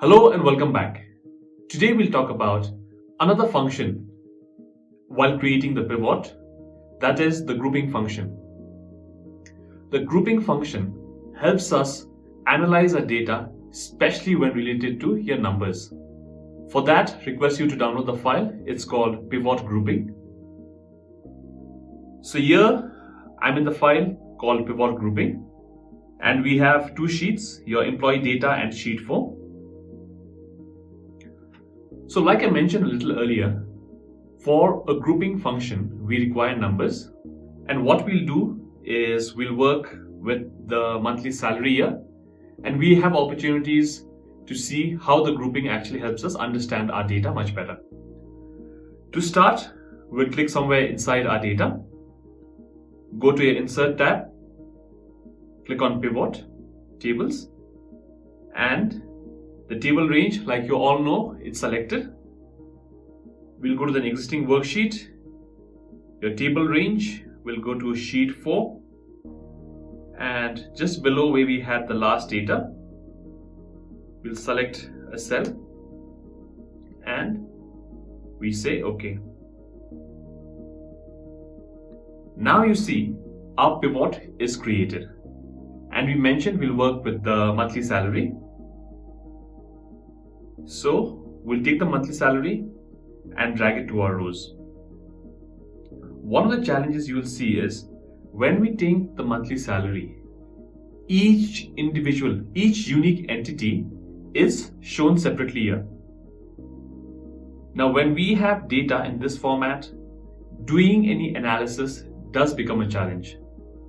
Hello and welcome back. Today we'll talk about another function while creating the pivot, that is the grouping function. The grouping function helps us analyze our data, especially when related to your numbers. For that, request you to download the file. It's called pivot grouping. So here I'm in the file called pivot grouping, and we have two sheets, your employee data and sheet 4. So like I mentioned a little earlier, for a grouping function, we require numbers. And what we'll do is we'll work with the monthly salary here, and we have opportunities to see how the grouping actually helps us understand our data much better. To start, we'll click somewhere inside our data, go to your Insert tab, click on Pivot, Tables, and the table range, like you all know, it's selected. We'll go to the existing worksheet. Your table range will go to sheet 4, and just below where we had the last data, we'll select a cell and we say OK. Now you see our pivot is created, and we mentioned we'll work with the monthly salary. So we'll take the monthly salary and drag it to our rows. One of the challenges you will see is when we take the monthly salary, each unique entity is shown separately here. Now when we have data in this format, doing any analysis does become a challenge.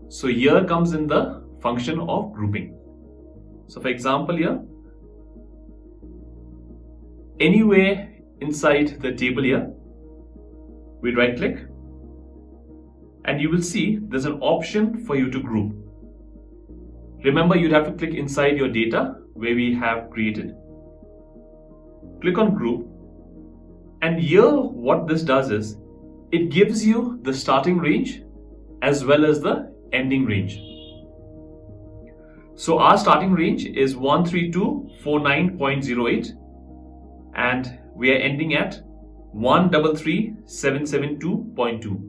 So here comes in the function of grouping. So for example here, anywhere inside the table here, we right click and you will see there's an option for you to group. Remember, you'd have to click inside your data where we have created. Click on group, and here what this does is it gives you the starting range as well as the ending range. So our starting range is 13249.08 and we are ending at 133,772.2.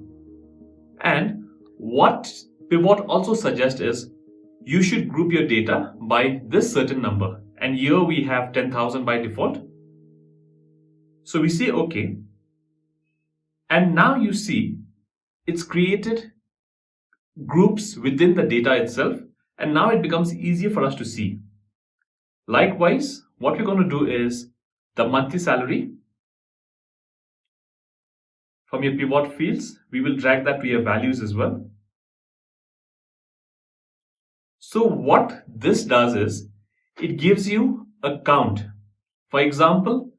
And what pivot also suggests is you should group your data by this certain number, and here we have 10,000 by default. So we say OK, and now you see it's created groups within the data itself, and now it becomes easier for us to see. Likewise, what we're going to do is the monthly salary. From your pivot fields, we will drag that to your values as well. So what this does is it gives you a count. For example,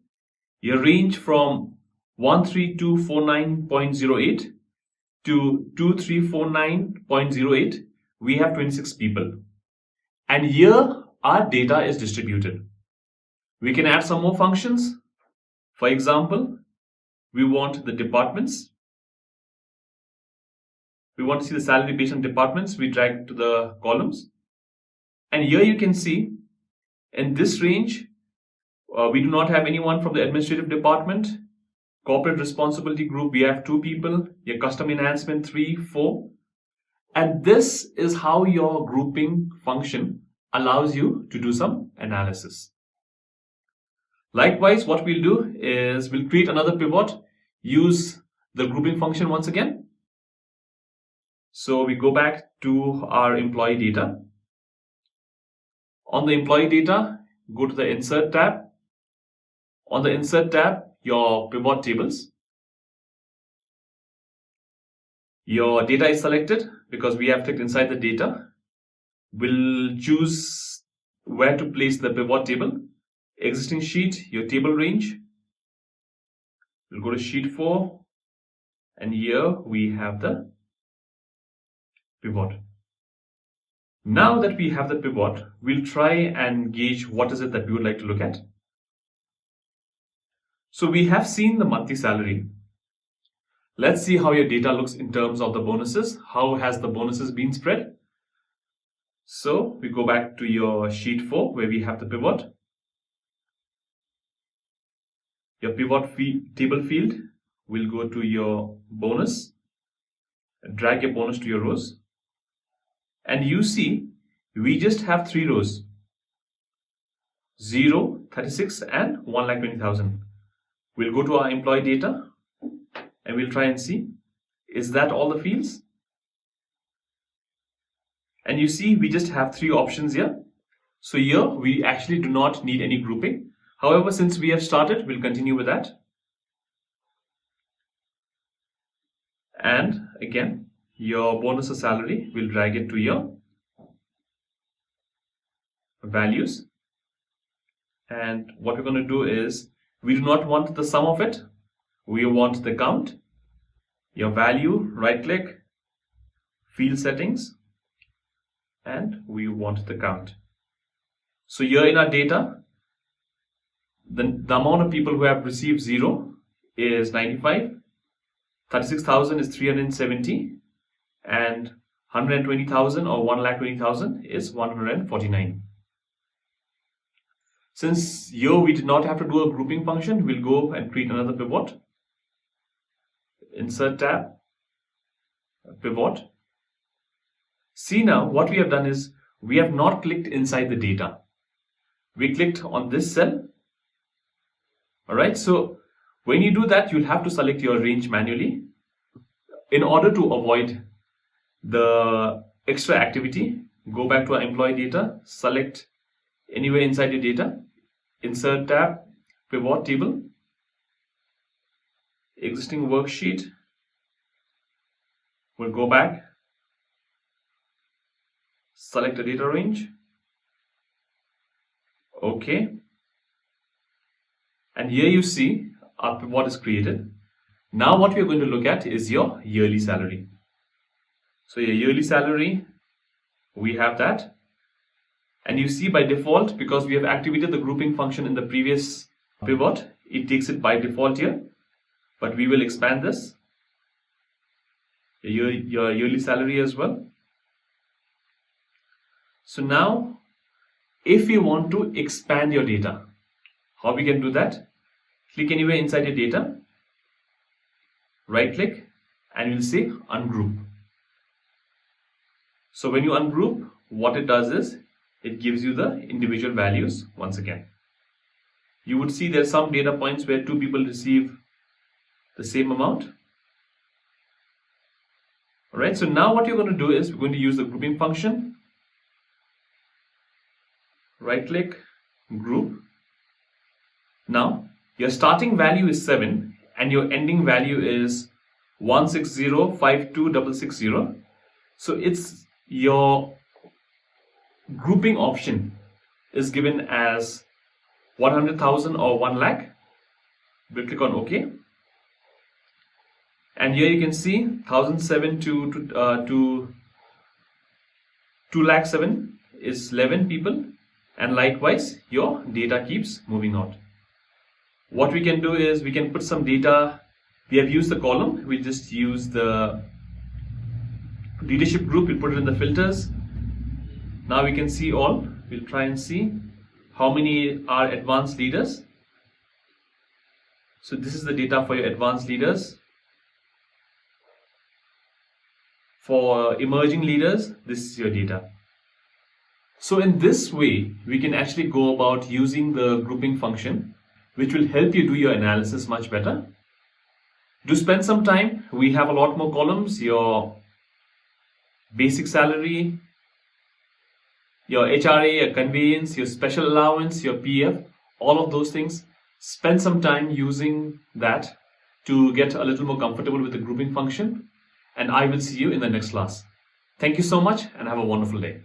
your range from 13249.08 to 2349.08, we have 26 people. And here our data is distributed. We can add some more functions. For example, we want the departments. We want to see the salary based on departments. We drag to the columns. And here you can see in this range, we do not have anyone from the administrative department. Corporate responsibility group, we have 2 people. Your custom enhancement, 3, 4. And this is how your grouping function allows you to do some analysis. Likewise, what we'll do is we'll create another pivot, use the grouping function once again. So we go back to our employee data. On the employee data, go to the Insert tab. On the Insert tab, your pivot tables. Your data is selected because we have clicked inside the data. We'll choose where to place the pivot table. Existing sheet, your table range. We'll go to sheet 4, and here we have the pivot. Now that we have the pivot, we'll try and gauge what is it that we would like to look at. So we have seen the monthly salary. Let's see how your data looks in terms of the bonuses. How has the bonuses been spread? So we go back to your sheet 4 where we have the pivot. Your table field will go to your bonus. Drag your bonus to your rows. And you see, we just have 3 rows. 0, 36 and 1,20,000. We'll go to our employee data and we'll try and see, is that all the fields? And you see, we just have 3 options here. So here we actually do not need any grouping. However, since we have started, we'll continue with that. And again, your bonus or salary, we'll drag it to your values. And what we're going to do is, we do not want the sum of it. We want the count. Your value, right click, field settings, and we want the count. So here in our data, the amount of people who have received 0 is 95, 36,000 is 370, and 120,000 or 1,20,000 is 149. Since here we did not have to do a grouping function, we'll go and create another pivot. Insert tab, pivot. See now, what we have done is, we have not clicked inside the data. We clicked on this cell. Alright, so when you do that, you'll have to select your range manually. In order to avoid the extra activity, go back to our employee data, select anywhere inside your data, insert tab, pivot table, existing worksheet. We'll go back, select a data range, OK, and here you see our pivot is created. Now what we are going to look at is your yearly salary. So your yearly salary, we have that. And you see by default, because we have activated the grouping function in the previous pivot, it takes it by default here. But we will expand this. Your yearly salary as well. So now, if you want to expand your data, how we can do that? Click anywhere inside your data, right click, and you'll say ungroup. So when you ungroup, what it does is, it gives you the individual values once again. You would see there are some data points where 2 people receive the same amount. Alright, so now what you're going to do is, we're going to use the grouping function. Right click, group. Now, your starting value is 7 and your ending value is 160,52660. So it's your grouping option is given as 100,000 or 1 lakh. We'll click on OK. And here you can see 1,007 to 2,07,000 is 11 people. And likewise, your data keeps moving out. What we can do is, we can put some data. We have used the column. We just use the leadership group. We'll put it in the filters. Now we can see all. We'll try and see how many are advanced leaders. So this is the data for your advanced leaders. For emerging leaders, this is your data. So in this way, we can actually go about using the grouping function, which will help you do your analysis much better. Do spend some time. We have a lot more columns. Your basic salary, your HRA, your conveyance, your special allowance, your PF, all of those things. Spend some time using that to get a little more comfortable with the grouping function. And I will see you in the next class. Thank you so much and have a wonderful day.